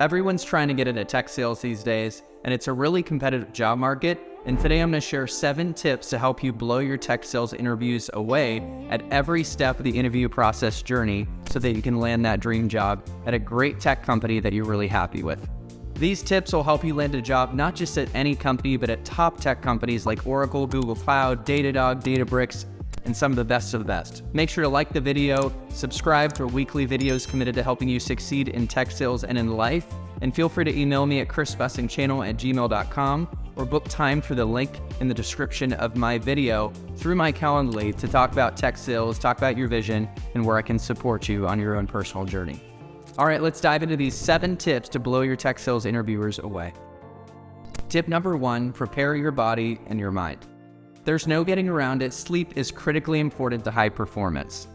Everyone's trying to get into tech sales these days, and it's a really competitive job market. And today I'm going to share 7 tips to help you blow your tech sales interviews away at every step of the interview process journey so that you can land that dream job at a great tech company that you're really happy with. These tips will help you land a job not just at any company, but at top tech companies like Oracle, Google Cloud, Datadog, Databricks, and some of the best. Make sure to like the video, subscribe for weekly videos committed to helping you succeed in tech sales and in life, and feel free to email me at chrisbussingchannel@gmail.com or book time through the link in the description of my video through my Calendly to talk about tech sales, talk about your vision, and where I can support you on your own personal journey. All right, let's dive into these 7 tips to blow your tech sales interviewers away. Tip number 1, prepare your body and your mind. There's no getting around it. Sleep is critically important to high performance.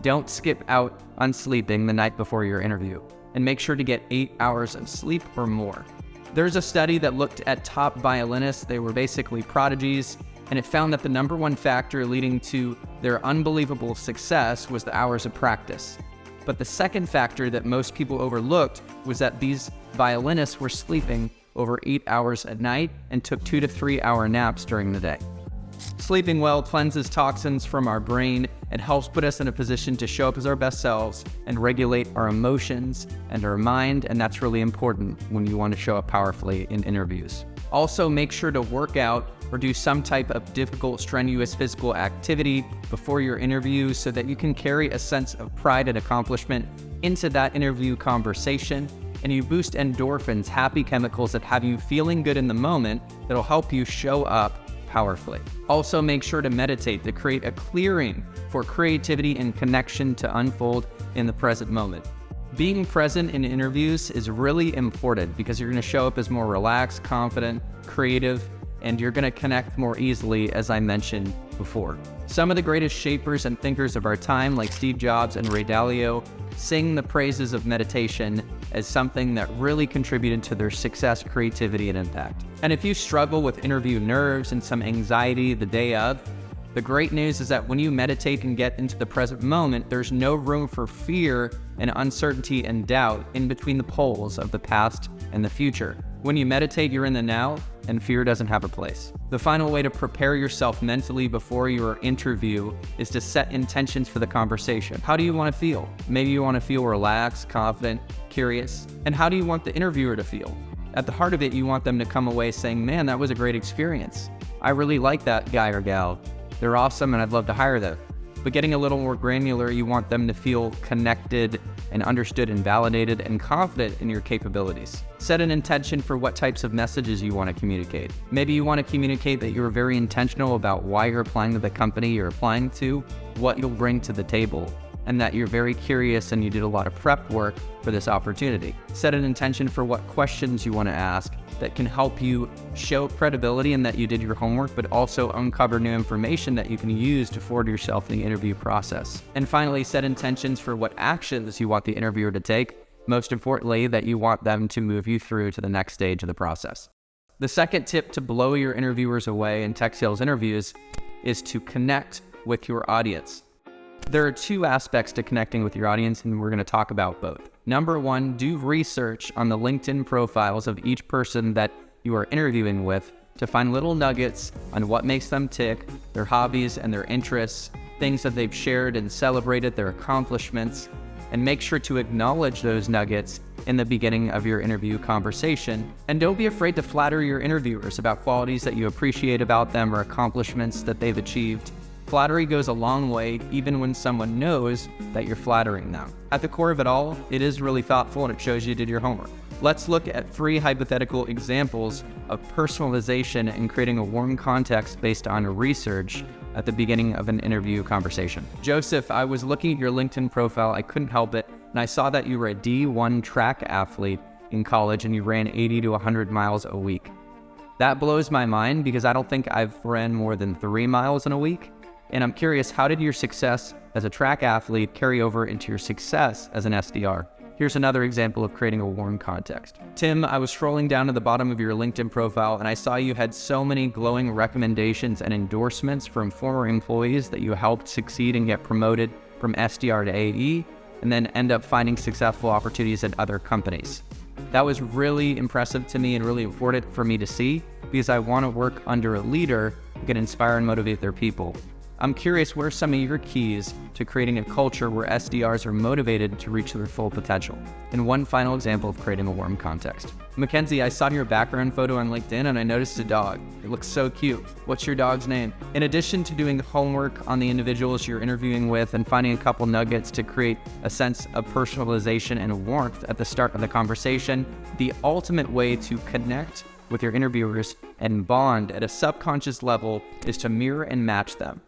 Don't skip out on sleeping the night before your interview, and make sure to get 8 hours of sleep or more. There's a study that looked at top violinists. They were basically prodigies, and it found that the number 1 factor leading to their unbelievable success was the hours of practice. But the second factor that most people overlooked was that these violinists were sleeping over 8 hours at night and took 2 to 3 hour naps during the day. Sleeping well cleanses toxins from our brain and helps put us in a position to show up as our best selves and regulate our emotions and our mind, and that's really important when you want to show up powerfully in interviews. Also, make sure to work out or do some type of difficult, strenuous physical activity before your interview so that you can carry a sense of pride and accomplishment into that interview conversation, and you boost endorphins, happy chemicals that have you feeling good in the moment that'll help you show up powerfully. Also, make sure to meditate to create a clearing for creativity and connection to unfold in the present moment. Being present in interviews is really important because you're going to show up as more relaxed, confident, creative, and you're going to connect more easily, as I mentioned before. Some of the greatest shapers and thinkers of our time, like Steve Jobs and Ray Dalio, sing the praises of meditation as something that really contributed to their success, creativity, and impact. And if you struggle with interview nerves and some anxiety the day of, the great news is that when you meditate and get into the present moment, there's no room for fear and uncertainty and doubt in between the poles of the past and the future. When you meditate, you're in the now, and fear doesn't have a place. The final way to prepare yourself mentally before your interview is to set intentions for the conversation. How do you want to feel? Maybe you want to feel relaxed, confident, curious. And how do you want the interviewer to feel? At the heart of it, you want them to come away saying, man, that was a great experience. I really like that guy or gal. They're awesome and I'd love to hire them. But getting a little more granular, you want them to feel connected and understood and validated and confident in your capabilities. Set an intention for what types of messages you want to communicate. Maybe you want to communicate that you're very intentional about why you're applying to the company you're applying to, what you'll bring to the table, and that you're very curious and you did a lot of prep work for this opportunity. Set an intention for what questions you want to ask that can help you show credibility and that you did your homework, but also uncover new information that you can use to forward yourself in the interview process. And finally, set intentions for what actions you want the interviewer to take. Most importantly, that you want them to move you through to the next stage of the process. The second tip to blow your interviewers away in tech sales interviews is to connect with your audience. There are 2 aspects to connecting with your audience, and we're going to talk about both. Number 1, do research on the LinkedIn profiles of each person that you are interviewing with to find little nuggets on what makes them tick, their hobbies and their interests, things that they've shared and celebrated, their accomplishments, and make sure to acknowledge those nuggets in the beginning of your interview conversation. And don't be afraid to flatter your interviewers about qualities that you appreciate about them or accomplishments that they've achieved. Flattery goes a long way, even when someone knows that you're flattering them. At the core of it all, it is really thoughtful and it shows you did your homework. Let's look at 3 hypothetical examples of personalization and creating a warm context based on research at the beginning of an interview conversation. Joseph, I was looking at your LinkedIn profile, I couldn't help it, and I saw that you were a D1 track athlete in college and you ran 80 to 100 miles a week. That blows my mind because I don't think I've ran more than 3 miles in a week. And I'm curious, how did your success as a track athlete carry over into your success as an SDR? Here's another example of creating a warm context. Tim, I was scrolling down to the bottom of your LinkedIn profile and I saw you had so many glowing recommendations and endorsements from former employees that you helped succeed and get promoted from SDR to AE, and then end up finding successful opportunities at other companies. That was really impressive to me and really important for me to see, because I want to work under a leader who can inspire and motivate their people. I'm curious, what are some of your keys to creating a culture where SDRs are motivated to reach their full potential? And one final example of creating a warm context. Mackenzie, I saw your background photo on LinkedIn and I noticed a dog. It looks so cute. What's your dog's name? In addition to doing homework on the individuals you're interviewing with and finding a couple nuggets to create a sense of personalization and warmth at the start of the conversation, the ultimate way to connect with your interviewers and bond at a subconscious level is to mirror and match them.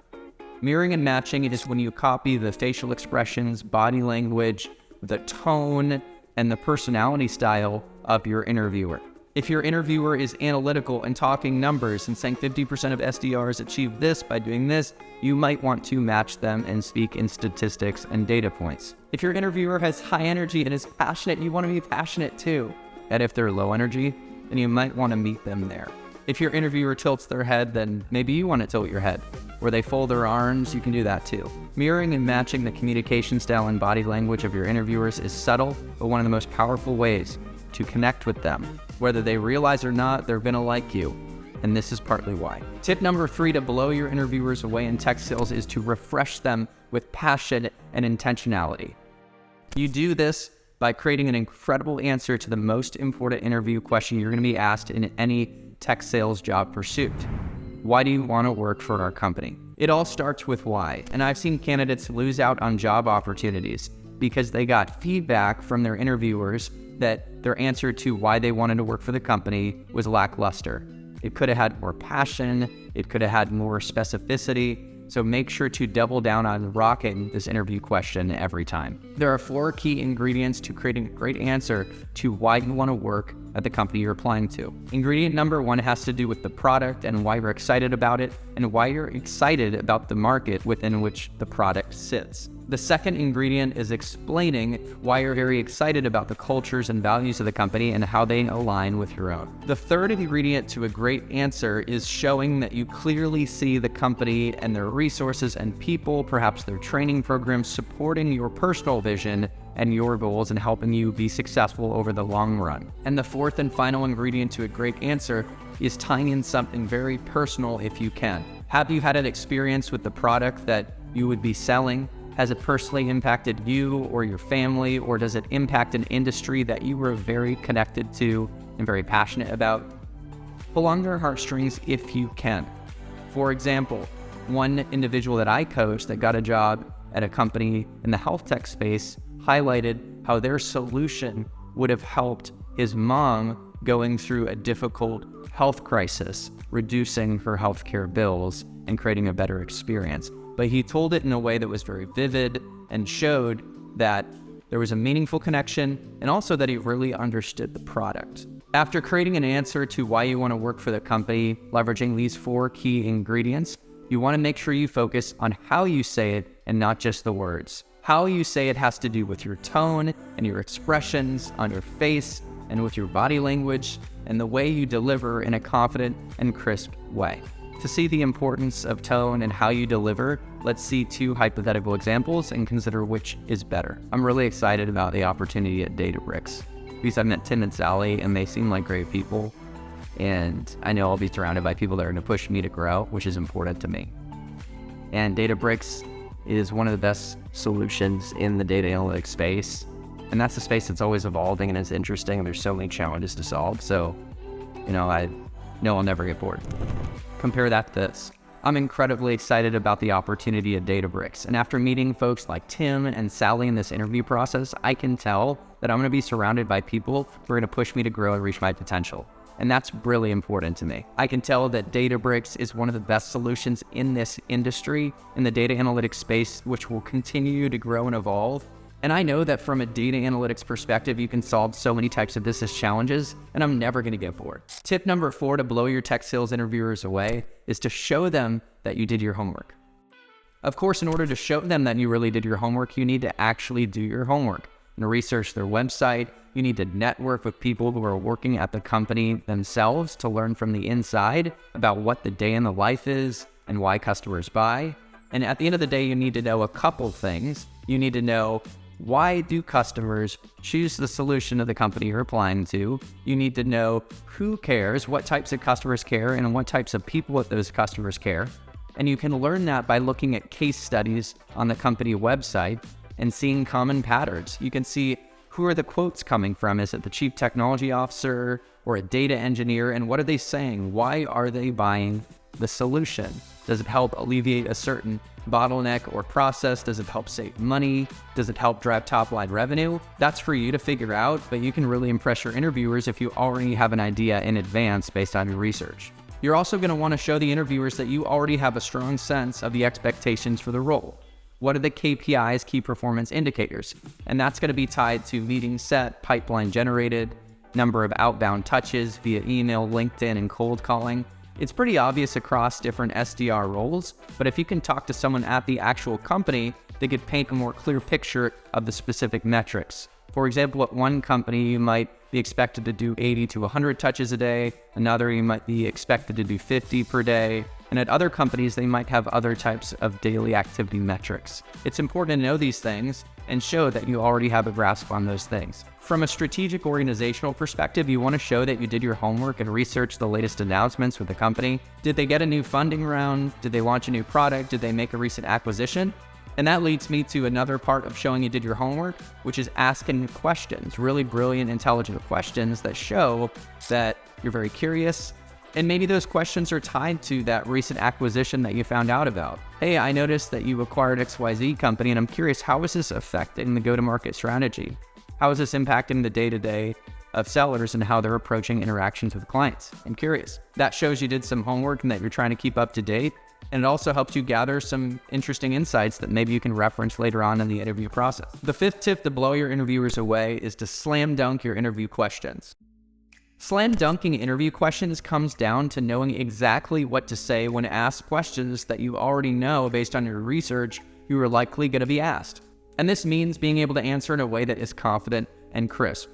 Mirroring and matching is when you copy the facial expressions, body language, the tone, and the personality style of your interviewer. If your interviewer is analytical and talking numbers and saying 50% of SDRs achieve this by doing this, you might want to match them and speak in statistics and data points. If your interviewer has high energy and is passionate, you want to be passionate too. And if they're low energy, then you might want to meet them there. If your interviewer tilts their head, then maybe you want to tilt your head. Where they fold their arms, you can do that too. Mirroring and matching the communication style and body language of your interviewers is subtle, but one of the most powerful ways to connect with them. Whether they realize or not, they're gonna like you. And this is partly why. Tip number 3 to blow your interviewers away in tech sales is to refresh them with passion and intentionality. You do this by creating an incredible answer to the most important interview question you're gonna be asked in any tech sales job pursuit. Why do you want to work for our company? It all starts with why, and I've seen candidates lose out on job opportunities because they got feedback from their interviewers that their answer to why they wanted to work for the company was lackluster. It could have had more passion, it could have had more specificity, so make sure to double down on rocking this interview question every time. There are 4 key ingredients to creating a great answer to why you want to work at the company you're applying to. Ingredient number 1 has to do with the product and why you're excited about it and why you're excited about the market within which the product sits. The second ingredient is explaining why you're very excited about the cultures and values of the company and how they align with your own. The third ingredient to a great answer is showing that you clearly see the company and their resources and people, perhaps their training programs, supporting your personal vision and your goals and helping you be successful over the long run. And the fourth and final ingredient to a great answer is tying in something very personal if you can. Have you had an experience with the product that you would be selling? Has it personally impacted you or your family, or does it impact an industry that you were very connected to and very passionate about? Pull on their heartstrings if you can. For example, one individual that I coached that got a job at a company in the health tech space highlighted how their solution would have helped his mom going through a difficult health crisis, reducing her healthcare bills and creating a better experience. But he told it in a way that was very vivid and showed that there was a meaningful connection and also that he really understood the product. After creating an answer to why you want to work for the company, leveraging these 4 key ingredients, you want to make sure you focus on how you say it and not just the words. How you say it has to do with your tone and your expressions on your face and with your body language and the way you deliver in a confident and crisp way. To see the importance of tone and how you deliver, let's see 2 hypothetical examples and consider which is better. I'm really excited about the opportunity at Databricks because I met Tim and Sally and they seem like great people. And I know I'll be surrounded by people that are going to push me to grow, which is important to me. And Databricks is one of the best solutions in the data analytics space. And that's a space that's always evolving and is interesting. And there's so many challenges to solve. So, I know I'll never get bored. Compare that to this. I'm incredibly excited about the opportunity at Databricks. And after meeting folks like Tim and Sally in this interview process, I can tell that I'm going to be surrounded by people who are going to push me to grow and reach my potential. And that's really important to me. I can tell that Databricks is one of the best solutions in this industry, in the data analytics space, which will continue to grow and evolve. And I know that from a data analytics perspective, you can solve so many types of business challenges, and I'm never going to get bored. Tip number 4 to blow your tech sales interviewers away is to show them that you did your homework. Of course, in order to show them that you really did your homework, you need to actually do your homework and research their website. You need to network with people who are working at the company themselves to learn from the inside about what the day in the life is and why customers buy. And at the end of the day, you need to know a couple things. You need to know why do customers choose the solution of the company you're applying to? You need to know who cares, what types of customers care, and what types of people with those customers care. And you can learn that by looking at case studies on the company website and seeing common patterns. You can see who are the quotes coming from. Is it the chief technology officer or a data engineer? And what are they saying? Why are they buying the solution? Does it help alleviate a certain bottleneck or process? Does it help save money? Does it help drive top-line revenue? That's for you to figure out, but you can really impress your interviewers if you already have an idea in advance based on your research. You're also going to want to show the interviewers that you already have a strong sense of the expectations for the role. What are the KPIs, key performance indicators? And that's going to be tied to meetings set, pipeline generated, number of outbound touches via email, LinkedIn, and cold calling. It's pretty obvious across different SDR roles, but if you can talk to someone at the actual company, they could paint a more clear picture of the specific metrics. For example, at one company, you might be expected to do 80 to 100 touches a day. Another, you might be expected to do 50 per day. And at other companies, they might have other types of daily activity metrics. It's important to know these things and show that you already have a grasp on those things. From a strategic organizational perspective, you want to show that you did your homework and researched the latest announcements with the company. Did they get a new funding round? Did they launch a new product? Did they make a recent acquisition? And that leads me to another part of showing you did your homework, which is asking questions, really brilliant, intelligent questions that show that you're very curious. And maybe those questions are tied to that recent acquisition that you found out about. Hey, I noticed that you acquired XYZ company, and I'm curious, how is this affecting the go-to-market strategy? How is this impacting the day-to-day of sellers and how they're approaching interactions with clients? I'm curious. That shows you did some homework and that you're trying to keep up to date. And it also helps you gather some interesting insights that maybe you can reference later on in the interview process. The fifth tip to blow your interviewers away is to slam dunk your interview questions. Slam dunking interview questions comes down to knowing exactly what to say when asked questions that you already know based on your research you are likely going to be asked. And this means being able to answer in a way that is confident and crisp.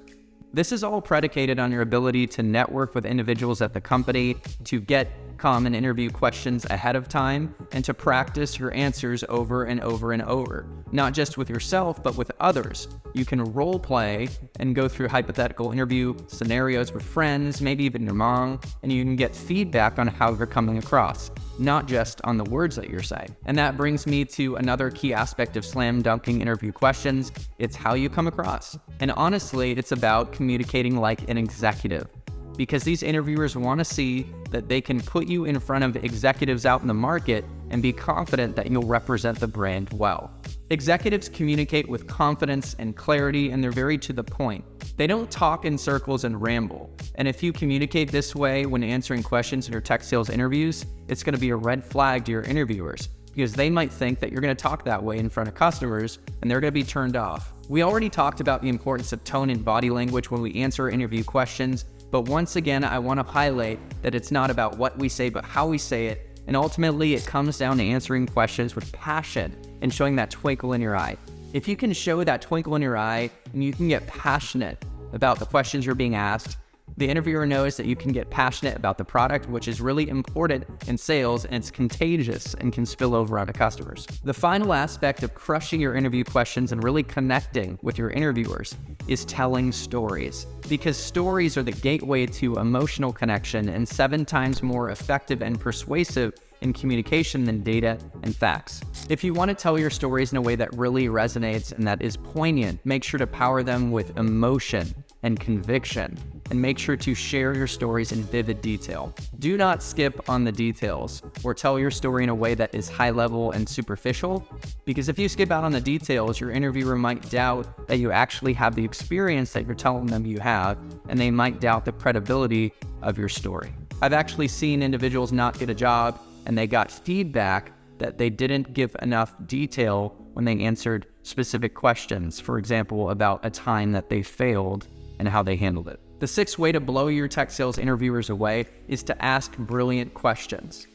This is all predicated on your ability to network with individuals at the company, to get common interview questions ahead of time, and to practice your answers over and over and over. Not just with yourself, but with others. You can role play and go through hypothetical interview scenarios with friends, maybe even your mom, and you can get feedback on how you're coming across, not just on the words that you're saying. And that brings me to another key aspect of slam dunking interview questions. It's how you come across. And honestly, it's about communicating like an executive, because these interviewers want to see that they can put you in front of executives out in the market and be confident that you'll represent the brand well. Executives communicate with confidence and clarity, and they're very to the point. They don't talk in circles and ramble. And if you communicate this way when answering questions in your tech sales interviews, it's going to be a red flag to your interviewers, because they might think that you're going to talk that way in front of customers and they're going to be turned off. We already talked about the importance of tone and body language when we answer interview questions, but once again, I want to highlight that it's not about what we say, but how we say it. And ultimately, it comes down to answering questions with passion and showing that twinkle in your eye. If you can show that twinkle in your eye and you can get passionate about the questions you're being asked, the interviewer knows that you can get passionate about the product, which is really important in sales, and it's contagious and can spill over onto customers. The final aspect of crushing your interview questions and really connecting with your interviewers is telling stories, because stories are the gateway to emotional connection and 7 times more effective and persuasive in communication than data and facts. If you want to tell your stories in a way that really resonates and that is poignant, make sure to power them with emotion and conviction, and make sure to share your stories in vivid detail. Do not skip on the details or tell your story in a way that is high level and superficial, because if you skip out on the details, your interviewer might doubt that you actually have the experience that you're telling them you have, and they might doubt the credibility of your story. I've actually seen individuals not get a job and they got feedback that they didn't give enough detail when they answered specific questions, for example, about a time that they failed and how they handled it. The 6th way to blow your tech sales interviewers away is to ask brilliant questions.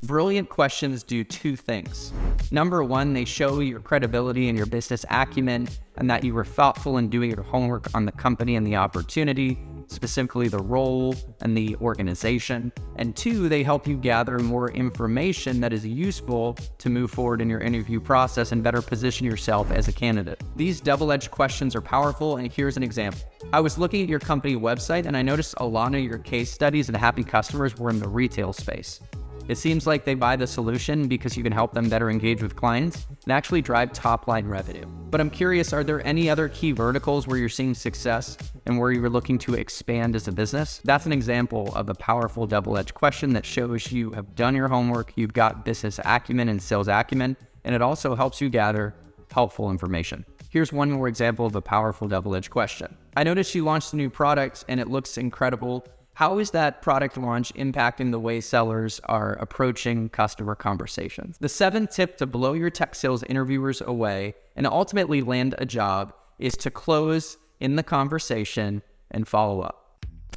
Brilliant questions do 2 things. Number 1, they show your credibility and your business acumen, and that you were thoughtful in doing your homework on the company and the opportunity. specifically the role and the organization. And 2, they help you gather more information that is useful to move forward in your interview process and better position yourself as a candidate. These double-edged questions are powerful, and here's an example. I was looking at your company website and I noticed a lot of your case studies and happy customers were in the retail space. It seems like they buy the solution because you can help them better engage with clients and actually drive top-line revenue. But I'm curious, are there any other key verticals where you're seeing success and where you're looking to expand as a business? That's an example of a powerful double-edged question that shows you have done your homework, you've got business acumen and sales acumen, and it also helps you gather helpful information. Here's one more example of a powerful double-edged question. I noticed you launched a new product and it looks incredible. How is that product launch impacting the way sellers are approaching customer conversations? The 7th tip to blow your tech sales interviewers away and ultimately land a job is to close in the conversation and follow up.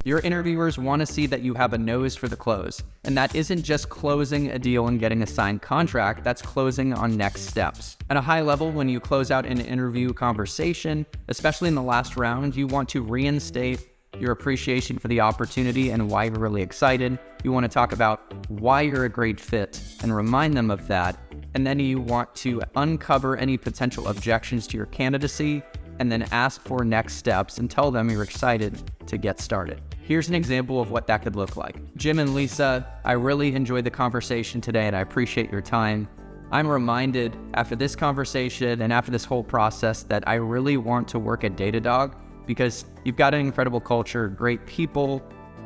Your interviewers want to see that you have a nose for the close. And that isn't just closing a deal and getting a signed contract, that's closing on next steps. At a high level, when you close out an interview conversation, especially in the last round, you want to reinstate your appreciation for the opportunity and why you're really excited. You want to talk about why you're a great fit and remind them of that. And then you want to uncover any potential objections to your candidacy and then ask for next steps and tell them you're excited to get started. Here's an example of what that could look like. Jim and Lisa, I really enjoyed the conversation today and I appreciate your time. I'm reminded after this conversation and after this whole process that I really want to work at Datadog because you've got an incredible culture, great people,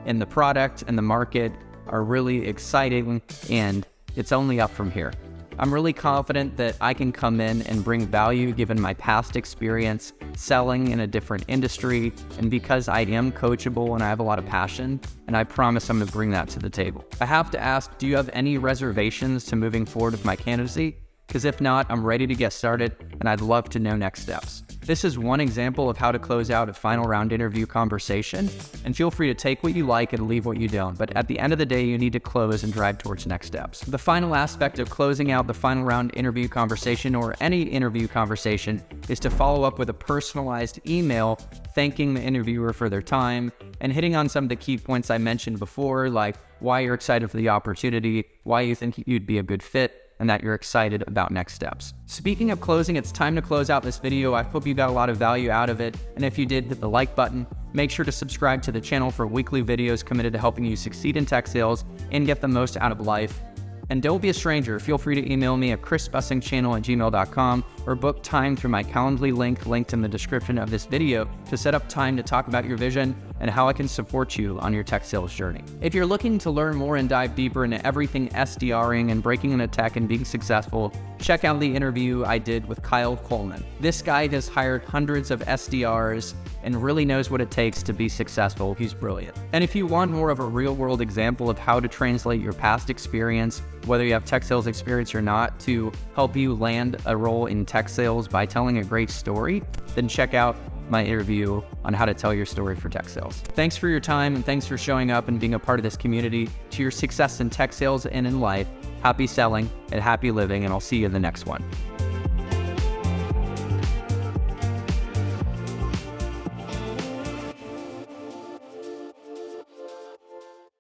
and the product and the market are really exciting, and it's only up from here. I'm really confident that I can come in and bring value given my past experience selling in a different industry, and because I am coachable and I have a lot of passion, and I promise I'm going to bring that to the table. I have to ask, do you have any reservations to moving forward with my candidacy? Because if not, I'm ready to get started and I'd love to know next steps. This is one example of how to close out a final round interview conversation, and feel free to take what you like and leave what you don't, but at the end of the day, you need to close and drive towards next steps. The final aspect of closing out the final round interview conversation or any interview conversation is to follow up with a personalized email thanking the interviewer for their time and hitting on some of the key points I mentioned before, like why you're excited for the opportunity, why you think you'd be a good fit, and that you're excited about next steps. Speaking of closing, it's time to close out this video. I hope you got a lot of value out of it. And if you did, hit the like button. Make sure to subscribe to the channel for weekly videos committed to helping you succeed in tech sales and get the most out of life. And don't be a stranger. Feel free to email me at chrisbussingchannel@gmail.com or book time through my Calendly link linked in the description of this video to set up time to talk about your vision and how I can support you on your tech sales journey. If you're looking to learn more and dive deeper into everything SDRing and breaking into tech and being successful, check out the interview I did with Kyle Coleman. This guy has hired hundreds of SDRs and really knows what it takes to be successful. He's brilliant. And if you want more of a real-world example of how to translate your past experience, whether you have tech sales experience or not, to help you land a role in tech sales by telling a great story, then check out my interview on how to tell your story for tech sales. Thanks for your time and thanks for showing up and being a part of this community. To your success in tech sales and in life, happy selling and happy living, and I'll see you in the next one.